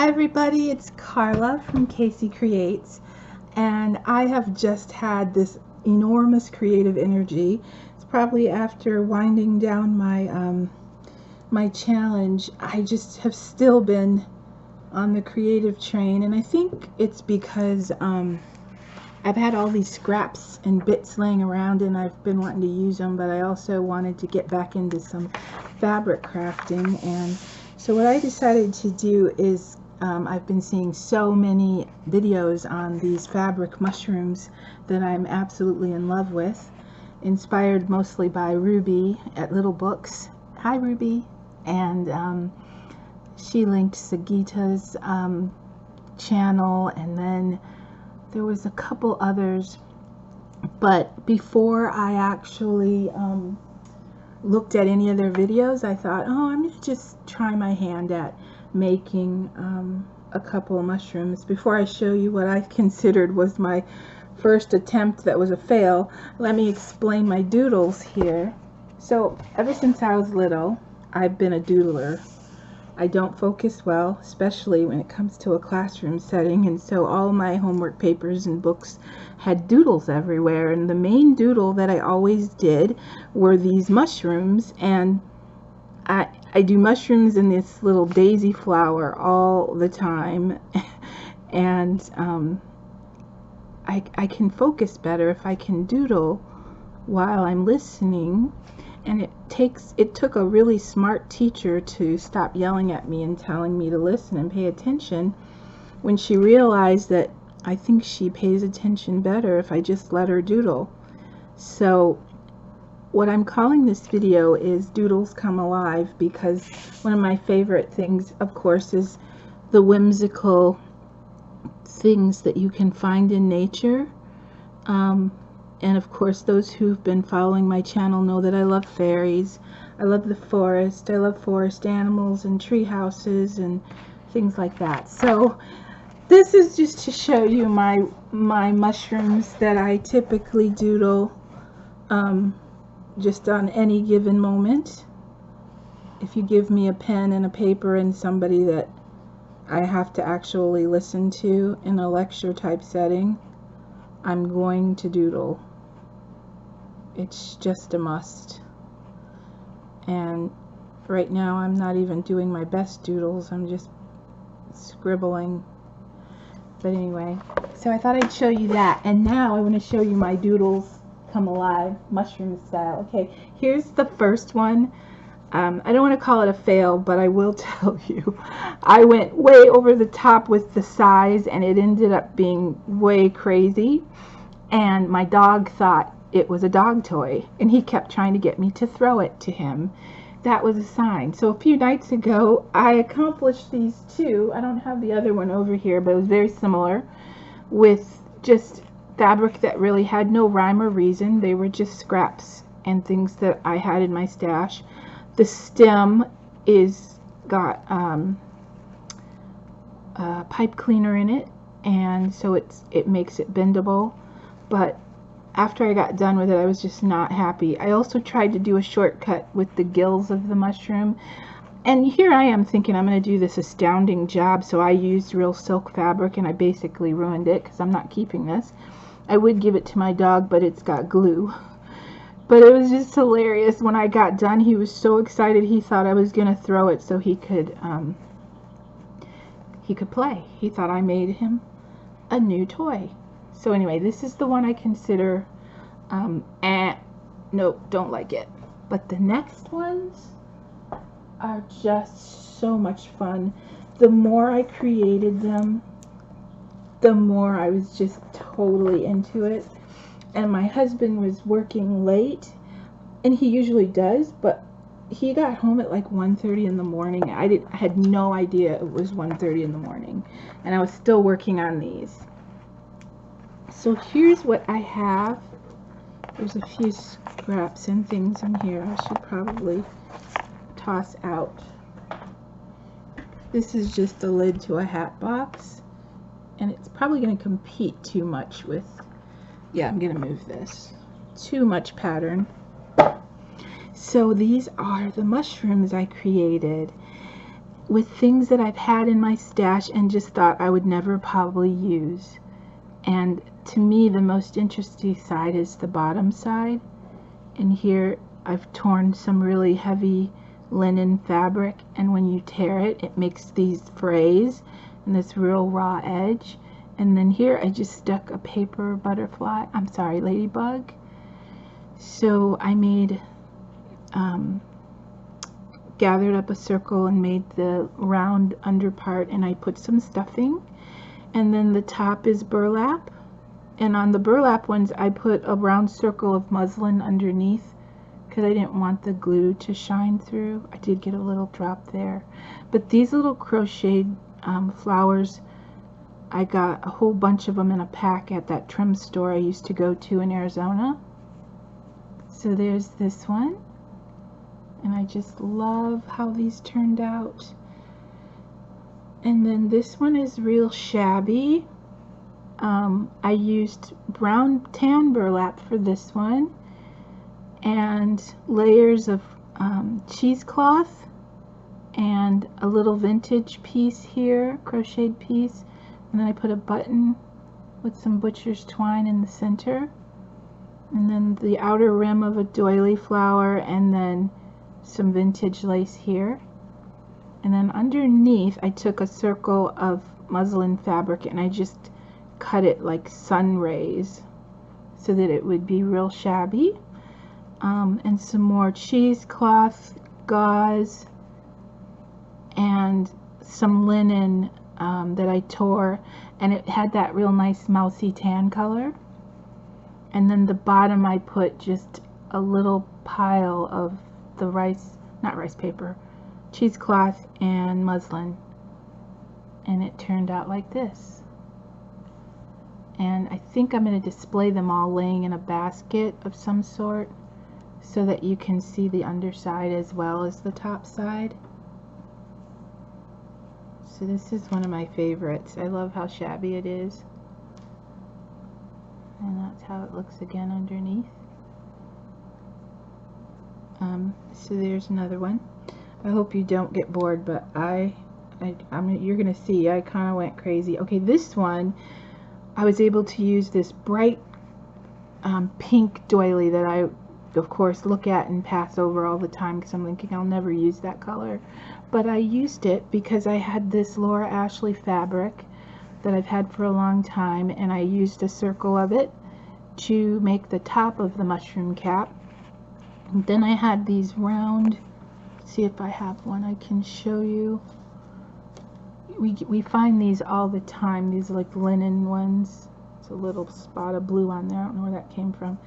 Hi everybody, it's Carla from Casey Creates, and I have just had this enormous creative energy. It's probably after winding down my challenge. I just have still been on the creative train, and I think it's because I've had all these scraps and bits laying around and I've been wanting to use them, but I also wanted to get back into some fabric crafting. And so what I decided to do is I've been seeing so many videos on these fabric mushrooms that I'm absolutely in love with, inspired mostly by Ruby at Little Books. Hi Ruby. And she linked Sagita's channel, and then there was a couple others, but before I actually looked at any of their videos, I thought, oh, I'm gonna just try my hand at making a couple of mushrooms. Before I show you what I considered was my first attempt that was a fail, let me explain my doodles here. So ever since I was little, I've been a doodler. I don't focus well, especially when it comes to a classroom setting, and so all my homework papers and books had doodles everywhere, and the main doodle that I always did were these mushrooms. And I do mushrooms in this little daisy flower all the time, and I can focus better if I can doodle while I'm listening. And it took a really smart teacher to stop yelling at me and telling me to listen and pay attention, when she realized that I think she pays attention better if I just let her doodle. So what I'm calling this video is Doodles Come Alive, because one of my favorite things, of course, is the whimsical things that you can find in nature. And of course, those who've been following my channel know that I love fairies. I love the forest. I love forest animals and tree houses and things like that. So this is just to show you my mushrooms that I typically doodle just on any given moment. If you give me a pen and a paper and somebody that I have to actually listen to in a lecture type setting, I'm going to doodle. It's just a must. And right now I'm not even doing my best doodles, I'm just scribbling. But anyway, so I thought I'd show you that, and now I want to show you my doodles come alive, mushroom style. Okay, here's the first one. I don't want to call it a fail, but I will tell you, I went way over the top with the size, and it ended up being way crazy, and my dog thought it was a dog toy, and he kept trying to get me to throw it to him. That was a sign. So a few nights ago, I accomplished these two. I don't have the other one over here, but it was very similar, with just fabric that really had no rhyme or reason. They were just scraps and things that I had in my stash. The stem is got pipe cleaner in it, and so it makes it bendable. But after I got done with it, I was just not happy. I also tried to do a shortcut with the gills of the mushroom, and here I am thinking I'm going to do this astounding job, so I used real silk fabric, and I basically ruined it because I'm not keeping this. I would give it to my dog, but it's got glue. But it was just hilarious. When I got done, he was so excited he thought I was going to throw it so he could play. He thought I made him a new toy. So anyway, this is the one I consider, nope, don't like it. But the next ones are just so much fun. The more I created them, the more I was just totally into it. And my husband was working late, and he usually does, but he got home at like 1:30 in the morning. I had no idea it was 1:30 in the morning, and I was still working on these. So here's what I have. There's a few scraps and things in here I should probably toss out. This is just the lid to a hat box, and it's probably going to compete too much with, yeah, I'm going to move this. Too much pattern. So these are the mushrooms I created. with things that I've had in my stash and just thought I would never probably use. And to me, the most interesting side is the bottom side. And here I've torn some really heavy linen fabric, and when you tear it, it makes these frays and this real raw edge. And then here I just stuck a paper butterfly, I'm sorry, ladybug. So I made, gathered up a circle and made the round under part, and I put some stuffing, and then the top is burlap, and on the burlap ones I put a round circle of muslin underneath because I didn't want the glue to shine through. I did get a little drop there, but these little crocheted flowers, I got a whole bunch of them in a pack at that trim store I used to go to in Arizona. So there's this one, and I just love how these turned out. And then this one is real shabby. I used brown tan burlap for this one, and layers of cheesecloth, and a little vintage piece here, crocheted piece, and then I put a button with some butcher's twine in the center, and then the outer rim of a doily flower, and then some vintage lace here. And then underneath I took a circle of muslin fabric and I just cut it like sun rays so that it would be real shabby. And some more cheesecloth, gauze, and some linen that I tore, and it had that real nice mousy tan color. And then the bottom I put just a little pile of the not rice paper, cheesecloth and muslin, and it turned out like this. And I think I'm going to display them all laying in a basket of some sort so that you can see the underside as well as the top side. So this is one of my favorites. I love how shabby it is. And that's how it looks again underneath. So there's another one. I hope you don't get bored, but you're gonna see I kind of went crazy. Okay, this one I was able to use this bright pink doily that I of course look at and pass over all the time because I'm thinking I'll never use that color, but I used it because I had this Laura Ashley fabric that I've had for a long time, and I used a circle of it to make the top of the mushroom cap. And then I had these round, see if I have one I can show you. We find these all the time, these like linen ones. It's a little spot of blue on there, I don't know where that came from.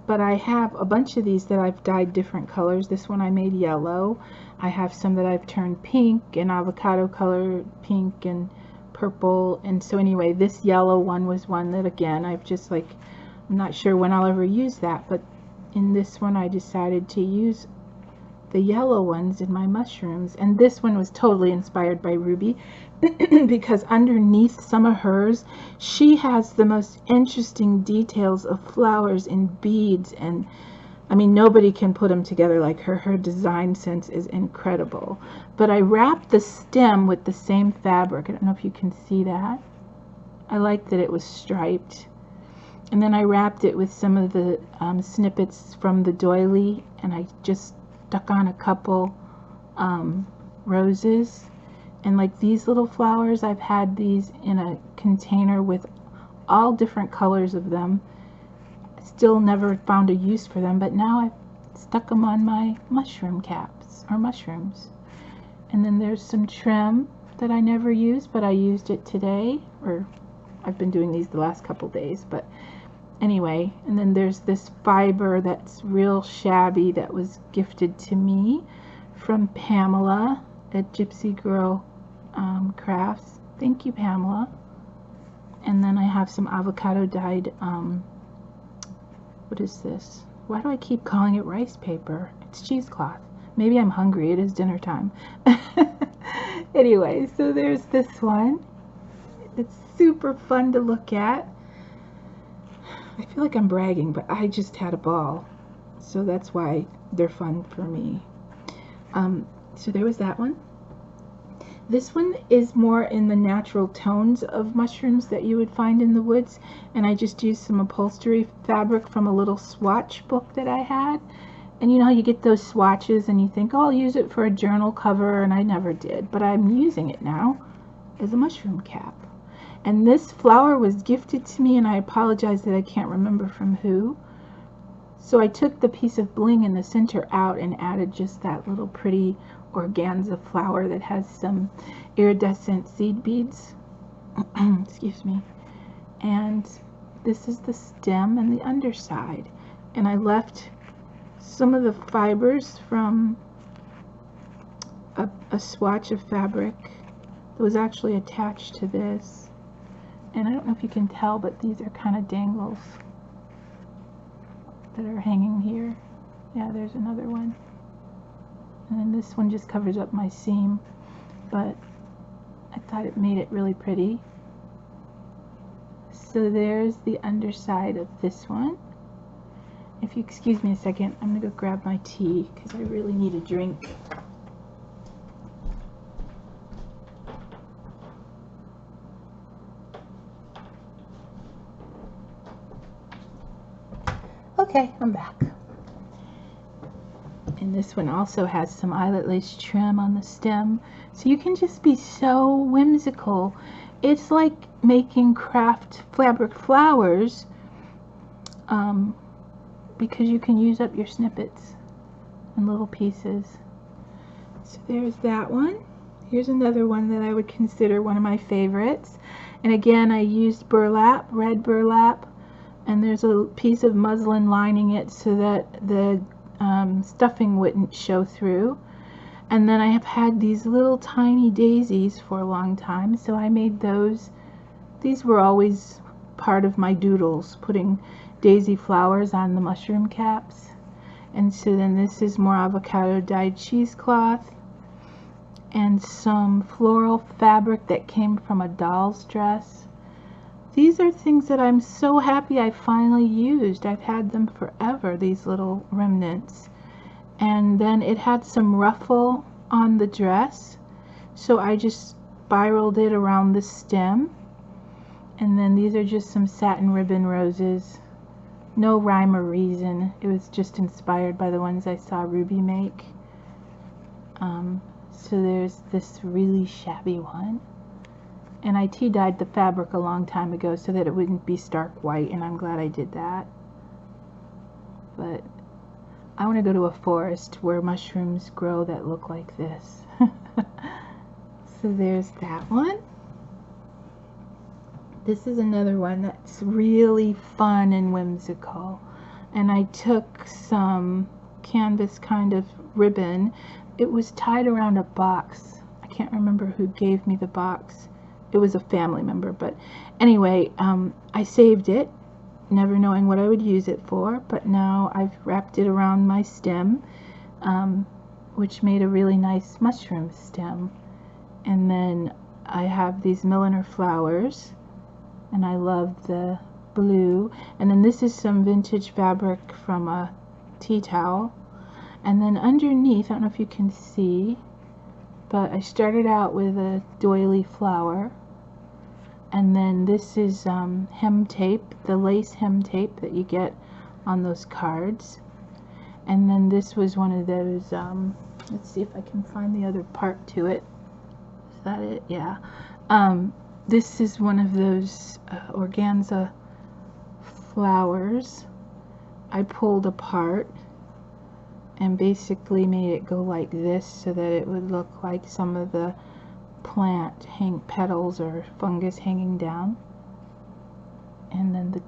But I have a bunch of these that I've dyed different colors. This one I made yellow. I have some that I've turned pink and avocado color, pink and purple. And so anyway, this yellow one was one that, again, I've just like, I'm not sure when I'll ever use that, but in this one I decided to use the yellow ones in my mushrooms. And this one was totally inspired by Ruby because underneath some of hers, she has the most interesting details of flowers and beads, and I mean, nobody can put them together like her. Her design sense is incredible. But I wrapped the stem with the same fabric. I don't know if you can see that. I like that it was striped. And then I wrapped it with some of the snippets from the doily, and I just stuck on a couple roses. And like these little flowers, I've had these in a container with all different colors of them. Still never found a use for them, but now I've stuck them on my mushroom caps, or mushrooms. And then there's some trim that I never used, but I used it today, or I've been doing these the last couple days, but anyway. And then there's this fiber that's real shabby that was gifted to me from Pamela at Gypsy Girl Crafts. Thank you, Pamela. And then I have some avocado dyed, what is this? Why do I keep calling it rice paper? It's cheesecloth. Maybe I'm hungry. It is dinner time. Anyway, so there's this one. It's super fun to look at. I feel like I'm bragging, but I just had a ball. So that's why they're fun for me. So there was that one. This one is more in the natural tones of mushrooms that you would find in the woods, and I just used some upholstery fabric from a little swatch book that I had. And you know how you get those swatches and you think, oh, I'll use it for a journal cover, and I never did, but I'm using it now as a mushroom cap. And this flower was gifted to me, and I apologize that I can't remember from who. So I took the piece of bling in the center out and added just that little pretty organza flower that has some iridescent seed beads. Excuse me. And this is the stem and the underside. And I left some of the fibers from a swatch of fabric that was actually attached to this. And I don't know if you can tell, but these are kind of dangles that are hanging here. Yeah, there's another one. And then this one just covers up my seam, but I thought it made it really pretty. So there's the underside of this one. If you excuse me a second, I'm gonna go grab my tea because I really need a drink. Okay, I'm back. And this one also has some eyelet lace trim on the stem, so you can just be so whimsical. It's like making craft fabric flowers, because you can use up your snippets and little pieces. So there's that one. Here's another one that I would consider one of my favorites. And again, I used burlap, red burlap, and there's a piece of muslin lining it so that the stuffing wouldn't show through. And then I have had these little tiny daisies for a long time, so I made those. These were always part of my doodles, putting daisy flowers on the mushroom caps. And so then this is more avocado dyed cheesecloth and some floral fabric that came from a doll's dress. These are things that I'm so happy I finally used. I've had them forever, these little remnants. And then it had some ruffle on the dress, so I just spiraled it around the stem. And then these are just some satin ribbon roses. No rhyme or reason. It was just inspired by the ones I saw Ruby make. So there's this really shabby one. And I tea dyed the fabric a long time ago so that it wouldn't be stark white, and I'm glad I did that. But I want to go to a forest where mushrooms grow that look like this. So there's that one. This is another one that's really fun and whimsical. And I took some canvas kind of ribbon. It was tied around a box. I can't remember who gave me the box. It was a family member, but anyway, I saved it, never knowing what I would use it for, but now I've wrapped it around my stem, which made a really nice mushroom stem. And then I have these milliner flowers, and I love the blue. And then this is some vintage fabric from a tea towel. And then underneath, I don't know if you can see, but I started out with a doily flower. And then this is hem tape, the lace hem tape that you get on those cards. And then this was one of those, let's see if I can find the other part to it. Is that it? Yeah. This is one of those organza flowers I pulled apart and basically made it go like this so that it would look like some of the plant petals or fungus hanging down. And then the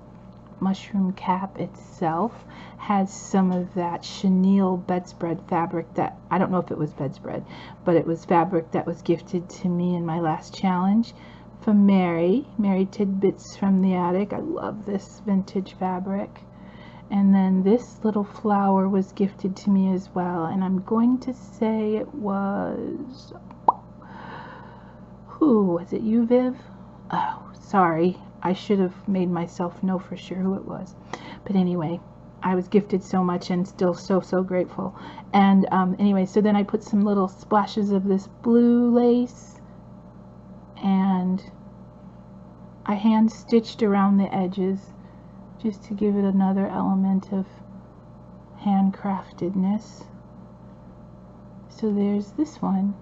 mushroom cap itself has some of that chenille bedspread fabric that, I don't know if it was bedspread, but it was fabric that was gifted to me in my last challenge from Mary Tidbits from the Attic. I love this vintage fabric. And then this little flower was gifted to me as well, and I'm going to say it was, was it you, Viv? Oh, sorry, I should have made myself know for sure who it was. But anyway, I was gifted so much and still so grateful. And anyway, so then I put some little splashes of this blue lace and I hand stitched around the edges just to give it another element of handcraftedness. So there's this one,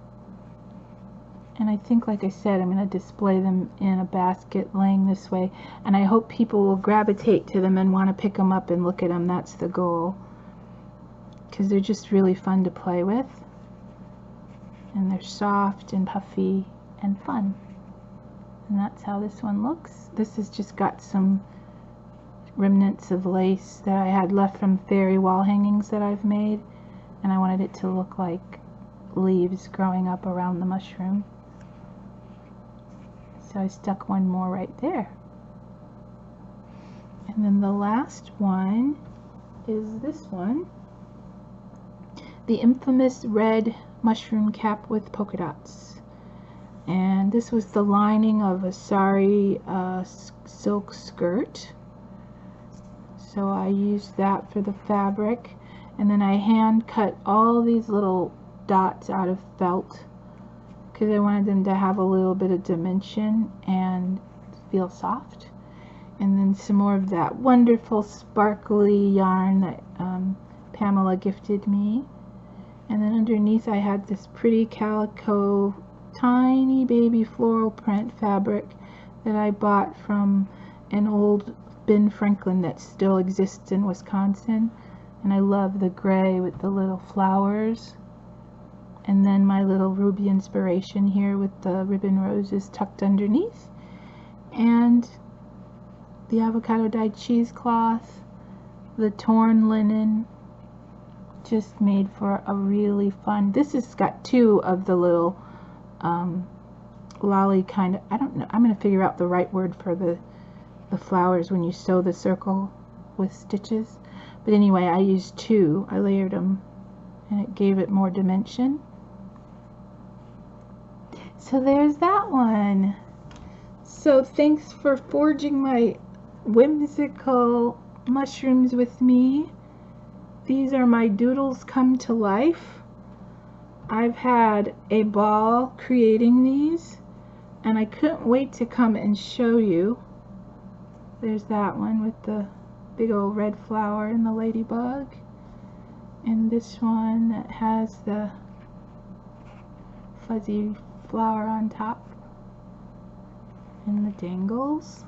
and I think, like I said, I'm going to display them in a basket laying this way, and I hope people will gravitate to them and want to pick them up and look at them. That's the goal, because they're just really fun to play with, and they're soft and puffy and fun. And that's how this one looks. This has just got some remnants of lace that I had left from fairy wall hangings that I've made, and I wanted it to look like leaves growing up around the mushroom. So I stuck one more right there. And then the last one is this one, the infamous red mushroom cap with polka dots. And this was the lining of a sari silk skirt. So I used that for the fabric, and then I hand cut all these little dots out of felt because I wanted them to have a little bit of dimension and feel soft. And then some more of that wonderful sparkly yarn that Pamela gifted me. And then underneath I had this pretty calico tiny baby floral print fabric that I bought from an old Ben Franklin that still exists in Wisconsin, and I love the gray with the little flowers. And then my little ruby inspiration here with the ribbon roses tucked underneath, and the avocado dyed cheesecloth, the torn linen, just made for a really fun. This has got two of the little lolly kind of, I don't know, I'm going to figure out the right word for the flowers when you sew the circle with stitches. But anyway, I used two. I layered them and it gave it more dimension. So there's that one. So thanks for forging my whimsical mushrooms with me. These are my doodles come to life. I've had a ball creating these, and I couldn't wait to come and show you. There's that one with the big old red flower and the ladybug, and this one that has the fuzzy flower on top and the dangles.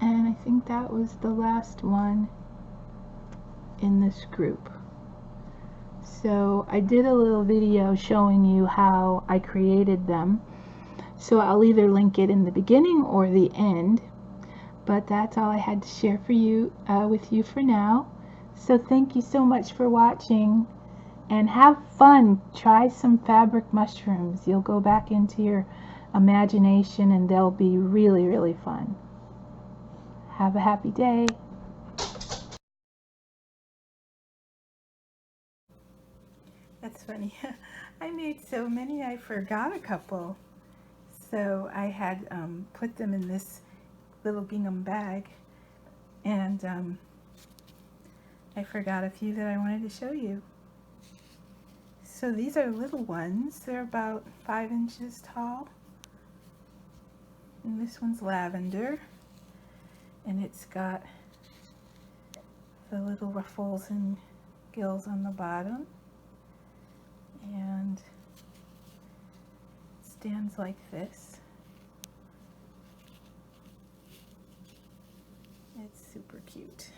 And I think that was the last one in this group. So I did a little video showing you how I created them, so I'll either link it in the beginning or the end, but that's all I had to share for you with you for now. So thank you so much for watching, and have fun. Try some fabric mushrooms. You'll go back into your imagination and they'll be really, really fun. Have a happy day. That's funny. I made so many I forgot a couple. So I had put them in this little gingham bag, and I forgot a few that I wanted to show you. So these are little ones. They're about 5 inches tall. And this one's lavender. And it's got the little ruffles and gills on the bottom. And it stands like this. It's super cute.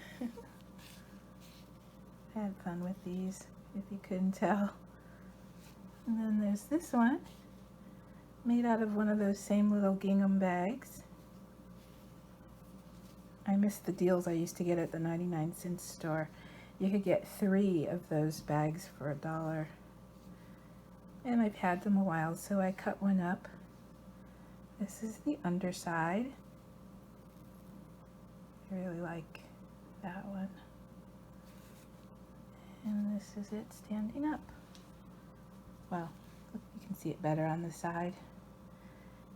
I had fun with these, if you couldn't tell. And then there's this one, made out of one of those same little gingham bags. I miss the deals I used to get at the 99-cent store. You could get 3 of those bags for $1. And I've had them a while, so I cut one up. This is the underside. I really like that one. And this is it standing up. Well, you can see it better on the side.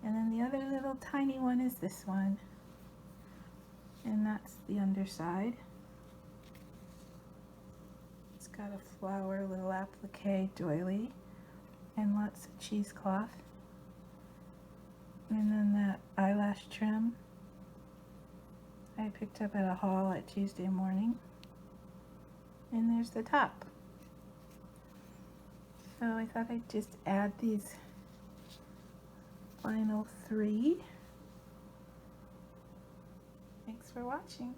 And then the other little tiny one is this one. And that's the underside. It's got a flower, little applique doily, and lots of cheesecloth. And then that eyelash trim I picked up at a haul at Tuesday morning. And there's the top. So I thought I'd just add these final 3. Thanks for watching.